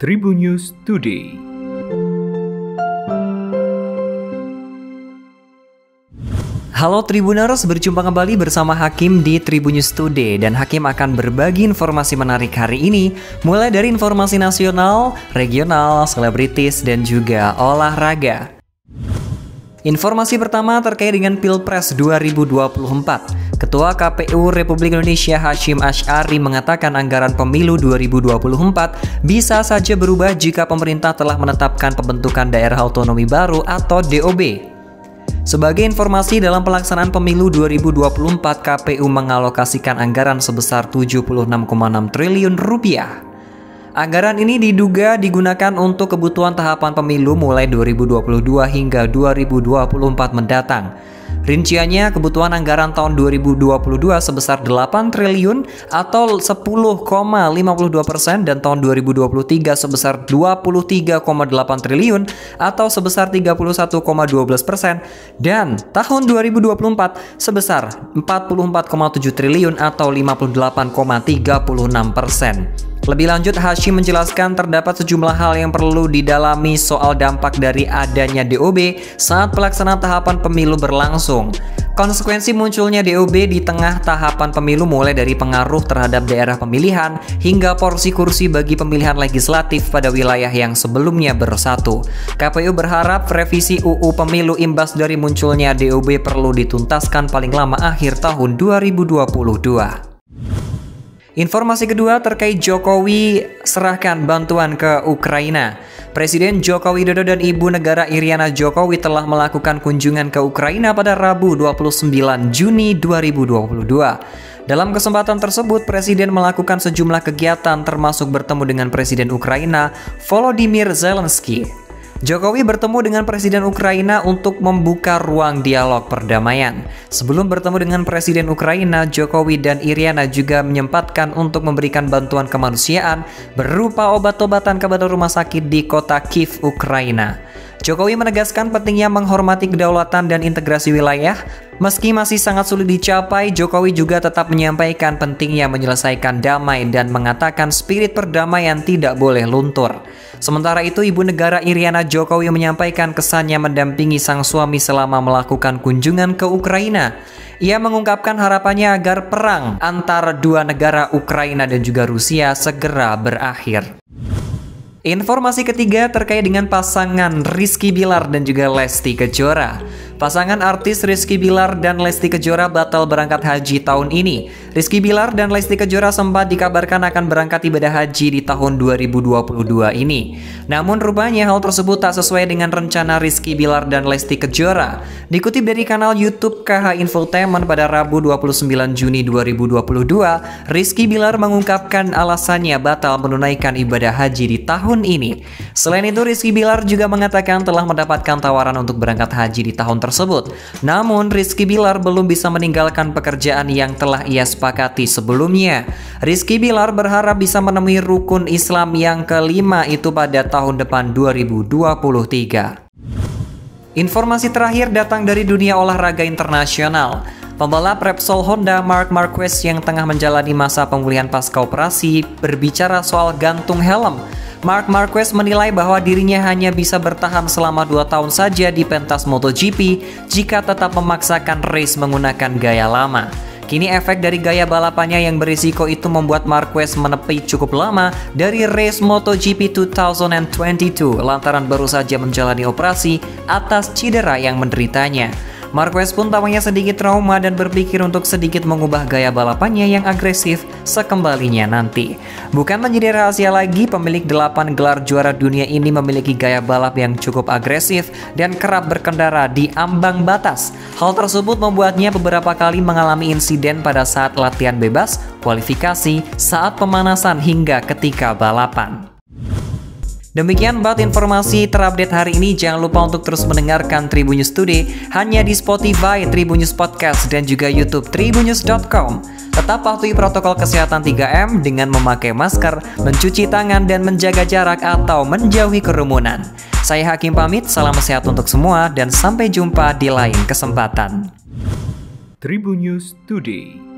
Tribun News Today. Halo Tribuners, berjumpa kembali bersama Hakim di Tribun News Today. Dan Hakim akan berbagi informasi menarik hari ini, mulai dari informasi nasional, regional, selebritis, dan juga olahraga. Informasi pertama terkait dengan Pilpres 2024. Ketua KPU Republik Indonesia Hasyim Asy'ari mengatakan anggaran pemilu 2024 bisa saja berubah jika pemerintah telah menetapkan pembentukan daerah otonomi baru atau DOB. Sebagai informasi, dalam pelaksanaan pemilu 2024, KPU mengalokasikan anggaran sebesar 76,6 triliun rupiah. Anggaran ini diduga digunakan untuk kebutuhan tahapan pemilu mulai 2022 hingga 2024 mendatang. Rinciannya, kebutuhan anggaran tahun 2022 sebesar 8 triliun atau 10,52% dan tahun 2023 sebesar 23,8 triliun atau sebesar 31,12% dan tahun 2024 sebesar 44,7 triliun atau 58,36%. Lebih lanjut, Hasyim menjelaskan terdapat sejumlah hal yang perlu didalami soal dampak dari adanya DOB saat pelaksanaan tahapan pemilu berlangsung. Konsekuensi munculnya DOB di tengah tahapan pemilu mulai dari pengaruh terhadap daerah pemilihan hingga porsi kursi bagi pemilihan legislatif pada wilayah yang sebelumnya bersatu. KPU berharap revisi UU Pemilu imbas dari munculnya DOB perlu dituntaskan paling lama akhir tahun 2022. Informasi kedua terkait Jokowi serahkan bantuan ke Ukraina. Presiden Joko Widodo dan Ibu Negara Iriana Jokowi telah melakukan kunjungan ke Ukraina pada Rabu 29 Juni 2022. Dalam kesempatan tersebut, Presiden melakukan sejumlah kegiatan termasuk bertemu dengan Presiden Ukraina Volodymyr Zelensky. Jokowi bertemu dengan Presiden Ukraina untuk membuka ruang dialog perdamaian. Sebelum bertemu dengan Presiden Ukraina, Jokowi dan Iriana juga menyempatkan untuk memberikan bantuan kemanusiaan berupa obat-obatan kepada rumah sakit di kota Kiev, Ukraina. Jokowi menegaskan pentingnya menghormati kedaulatan dan integrasi wilayah. Meski masih sangat sulit dicapai, Jokowi juga tetap menyampaikan pentingnya menyelesaikan damai dan mengatakan spirit perdamaian tidak boleh luntur. Sementara itu, Ibu Negara Iriana Jokowi menyampaikan kesannya mendampingi sang suami selama melakukan kunjungan ke Ukraina. Ia mengungkapkan harapannya agar perang antara dua negara Ukraina dan juga Rusia segera berakhir. Informasi ketiga terkait dengan pasangan Rizky Bilar dan juga Lesti Kejora. Pasangan artis Rizky Bilar dan Lesti Kejora batal berangkat haji tahun ini. Rizky Bilar dan Lesti Kejora sempat dikabarkan akan berangkat ibadah haji di tahun 2022 ini. Namun rupanya hal tersebut tak sesuai dengan rencana Rizky Bilar dan Lesti Kejora. Dikutip dari kanal YouTube KH Infotainment pada Rabu 29 Juni 2022, Rizky Bilar mengungkapkan alasannya batal menunaikan ibadah haji di tahun ini. Selain itu, Rizky Bilar juga mengatakan telah mendapatkan tawaran untuk berangkat haji di tahun tersebut. Namun, Rizky Bilar belum bisa meninggalkan pekerjaan yang telah ia sepakati sebelumnya. Rizky Bilar berharap bisa menemui rukun Islam yang kelima itu pada tahun depan 2023. Informasi terakhir datang dari dunia olahraga internasional. Pembalap Repsol Honda Marc Marquez yang tengah menjalani masa pemulihan pasca operasi berbicara soal gantung helm. Marc Marquez menilai bahwa dirinya hanya bisa bertahan selama 2 tahun saja di pentas MotoGP jika tetap memaksakan race menggunakan gaya lama. Kini efek dari gaya balapannya yang berisiko itu membuat Marquez menepi cukup lama dari race MotoGP 2022 lantaran baru saja menjalani operasi atas cedera yang menderitanya. Marquez pun tampaknya sedikit trauma dan berpikir untuk sedikit mengubah gaya balapannya yang agresif sekembalinya nanti. Bukan menjadi rahasia lagi, pemilik 8 gelar juara dunia ini memiliki gaya balap yang cukup agresif dan kerap berkendara di ambang batas. Hal tersebut membuatnya beberapa kali mengalami insiden pada saat latihan bebas, kualifikasi, saat pemanasan hingga ketika balapan. Demikian buat informasi terupdate hari ini. Jangan lupa untuk terus mendengarkan Tribun News Today hanya di Spotify, Tribun News Podcast, dan juga YouTube tribunnews.com. Tetap patuhi protokol kesehatan 3M dengan memakai masker, mencuci tangan, dan menjaga jarak atau menjauhi kerumunan. Saya Hakim pamit, salam sehat untuk semua, dan sampai jumpa di lain kesempatan. Tribun News Today.